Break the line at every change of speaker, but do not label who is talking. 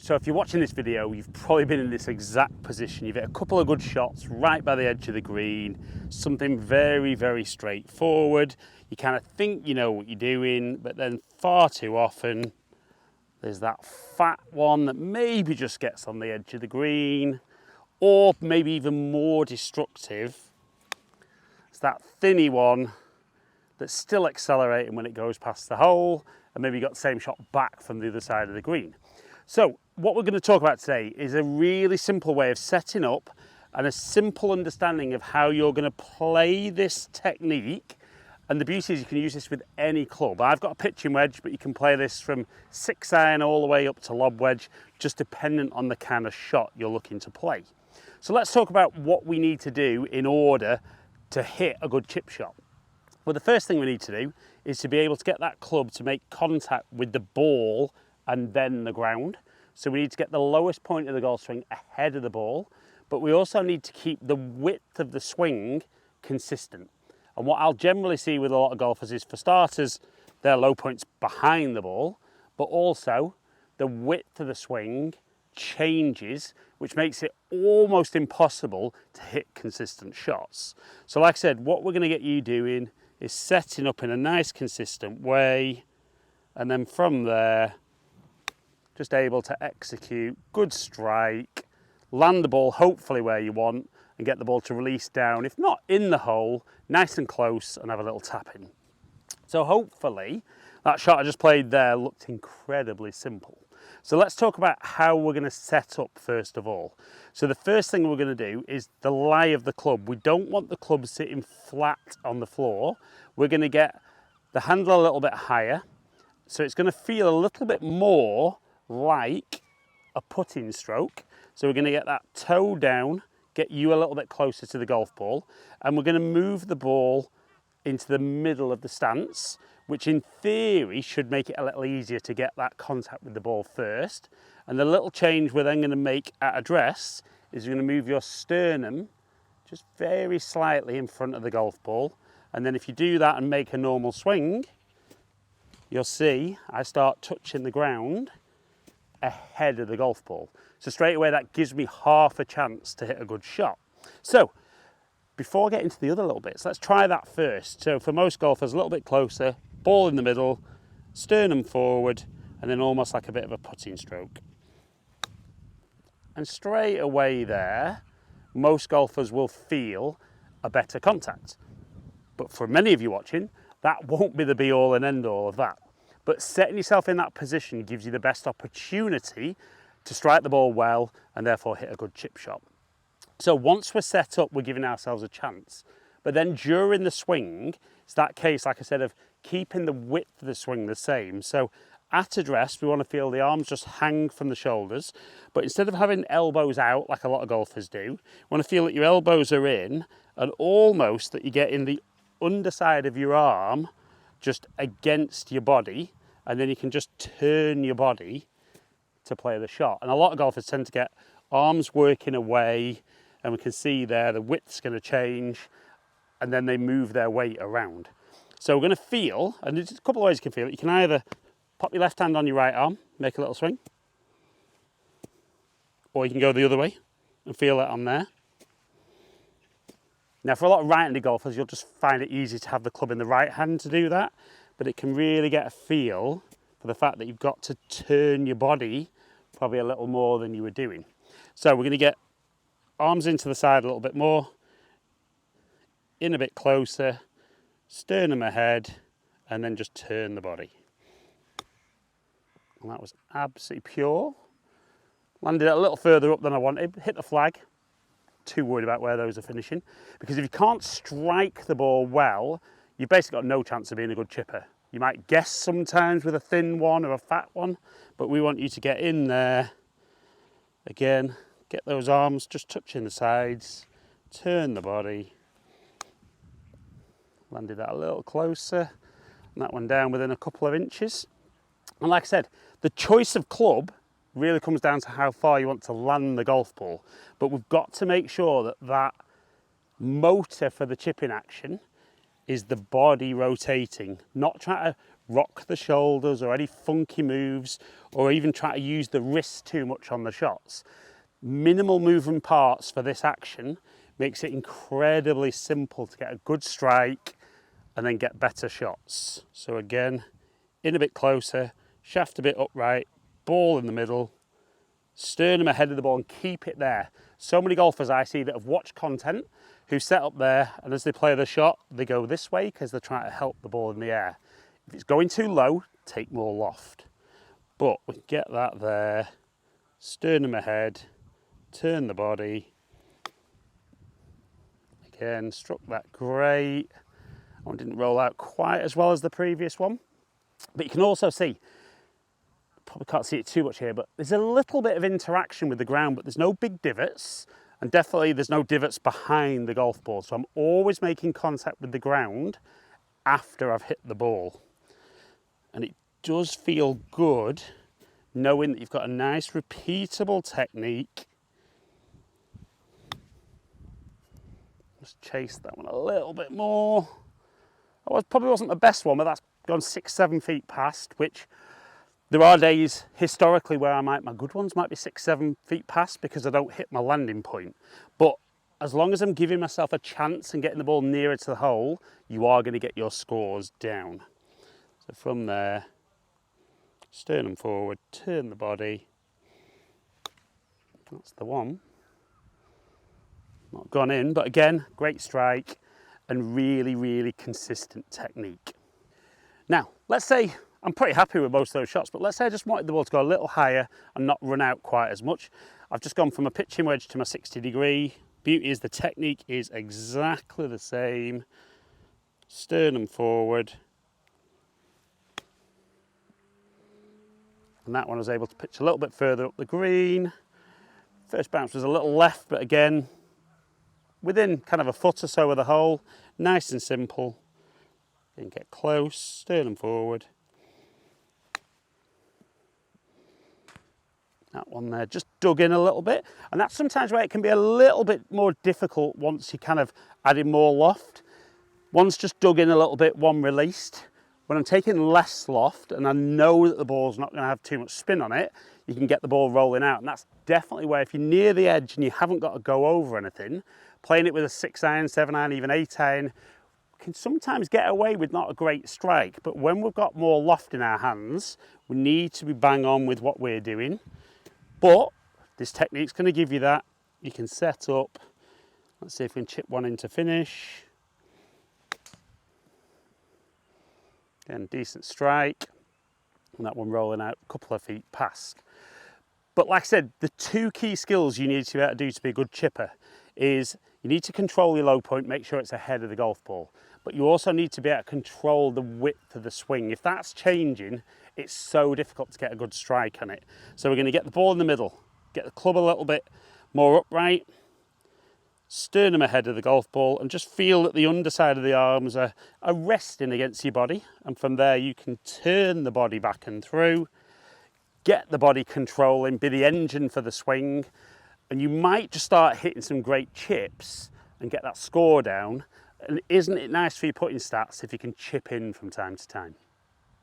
So if you're watching this video, you've probably been in this exact position. You've hit a couple of good shots right by the edge of the green, something very, very straightforward. You kind of think you know what you're doing, but then far too often, there's that fat one that maybe just gets on the edge of the green, or maybe even more destructive, it's that thinny one that's still accelerating when it goes past the hole, and maybe you got the same shot back from the other side of the green. So what we're going to talk about today is a really simple way of setting up and a simple understanding of how you're going to play this technique. And the beauty is you can use this with any club. I've got a pitching wedge, but you can play this from 6-iron all the way up to lob wedge, just dependent on the kind of shot you're looking to play. So let's talk about what we need to do in order to hit a good chip shot. Well, the first thing we need to do is to be able to get that club to make contact with the ball and then the ground. So we need to get the lowest point of the golf swing ahead of the ball, but we also need to keep the width of the swing consistent. And what I'll generally see with a lot of golfers is, for starters, their low point's behind the ball, but also the width of the swing changes, which makes it almost impossible to hit consistent shots. So like I said, what we're going to get you doing is setting up in a nice consistent way, and then from there just able to execute good strike, land the ball hopefully where you want, and get the ball to release down, if not in the hole, nice and close, and have a little tap in. So hopefully that shot I just played there looked incredibly simple. So let's talk about how we're going to set up first of all. So the first thing we're going to do is the lie of the club. We don't want the club sitting flat on the floor. We're going to get the handle a little bit higher, so it's going to feel a little bit more like a putting stroke. So we're going to get that toe down, get you a little bit closer to the golf ball, and we're going to move the ball into the middle of the stance, which in theory should make it a little easier to get that contact with the ball first. And the little change we're then going to make at address is you're going to move your sternum just very slightly in front of the golf ball. And then if you do that and make a normal swing, you'll see I start touching the ground ahead of the golf ball. So straight away that gives me half a chance to hit a good shot. So before I get into the other little bits, let's try that first. So for most golfers, a little bit closer, ball in the middle, sternum forward, and then almost like a bit of a putting stroke. And straight away there, most golfers will feel a better contact. But for many of you watching, that won't be the be all and end all of that. But setting yourself in that position gives you the best opportunity to strike the ball well and therefore hit a good chip shot. So once we're set up, we're giving ourselves a chance. But then during the swing, it's that case, like I said, of keeping the width of the swing the same. So at address, we want to feel the arms just hang from the shoulders, but instead of having elbows out like a lot of golfers do, you want to feel that your elbows are in and almost that you get in the underside of your arm just against your body, and then you can just turn your body to play the shot. And a lot of golfers tend to get arms working away, and we can see there the width's going to change, and then they move their weight around. So we're going to feel, and there's a couple of ways you can feel it. You can either pop your left hand on your right arm, make a little swing, or you can go the other way and feel it on there. Now for a lot of right-handed golfers, you'll just find it easy to have the club in the right hand to do that, but it can really get a feel for the fact that you've got to turn your body probably a little more than you were doing. So we're going to get arms into the side a little bit more, in a bit closer, sternum ahead, and then just turn the body. And that was absolutely pure. Landed it a little further up than I wanted, hit the flag. Too worried about where those are finishing, because if you can't strike the ball well, you've basically got no chance of being a good chipper. You might guess sometimes with a thin one or a fat one, but we want you to get in there. Again, get those arms just touching the sides, turn the body. Landed that a little closer, and that one down within a couple of inches. And like I said, the choice of club really comes down to how far you want to land the golf ball. But we've got to make sure that that motor for the chipping action is the body rotating, not trying to rock the shoulders or any funky moves, or even try to use the wrist too much on the shots. Minimal moving parts for this action makes it incredibly simple to get a good strike and then get better shots. So again, in a bit closer, shaft a bit upright, ball in the middle, sternum ahead of the ball and keep it there. So many golfers I see that have watched content who set up there, and as they play the shot, they go this way because they're trying to help the ball in the air. If it's going too low, take more loft. But we can get that there, sternum ahead, turn the body. Again, struck that great. That one didn't roll out quite as well as the previous one. But you can also see, probably can't see it too much here, but there's a little bit of interaction with the ground, but there's no big divots, and definitely there's no divots behind the golf ball. So I'm always making contact with the ground after I've hit the ball. And it does feel good knowing that you've got a nice repeatable technique. Just chase that one a little bit more. That probably wasn't the best one, but that's gone 6-7 feet past, which there are days historically where my good ones might be 6-7 feet past because I don't hit my landing point. But as long as I'm giving myself a chance and getting the ball nearer to the hole, you are going to get your scores down. So from there, sternum forward, turn the body. That's the one. Not gone in, but again, great strike and really, really consistent technique. Now, let's say I'm pretty happy with most of those shots, but let's say I just wanted the ball to go a little higher and not run out quite as much. I've just gone from a pitching wedge to my 60 degree. Beauty is the technique is exactly the same. Sternum forward. And that one I was able to pitch a little bit further up the green. First bounce was a little left, but again, within kind of a foot or so of the hole. Nice and simple. And get close, sternum forward. That one there just dug in a little bit, and that's sometimes where it can be a little bit more difficult once you kind of add in more loft. One's just dug in a little bit, one released. When I'm taking less loft and I know that the ball's not going to have too much spin on it, you can get the ball rolling out, and that's definitely where if you're near the edge and you haven't got to go over anything, playing it with a 6-iron, 7-iron, even 8-iron, can sometimes get away with not a great strike. But when we've got more loft in our hands, we need to be bang on with what we're doing. But this technique's going to give you that. You can set up. Let's see if we can chip one in to finish. Again, decent strike. And that one rolling out a couple of feet past. But like I said, the two key skills you need to be able to do to be a good chipper is you need to control your low point, make sure it's ahead of the golf ball. But you also need to be able to control the width of the swing. If that's changing, it's so difficult to get a good strike on it. So we're going to get the ball in the middle, get the club a little bit more upright, sternum ahead of the golf ball, and just feel that the underside of the arms are resting against your body. And from there you can turn the body back and through, get the body controlling, be the engine for the swing, and you might just start hitting some great chips and get that score down. And isn't it nice for your putting stats if you can chip in from time to time?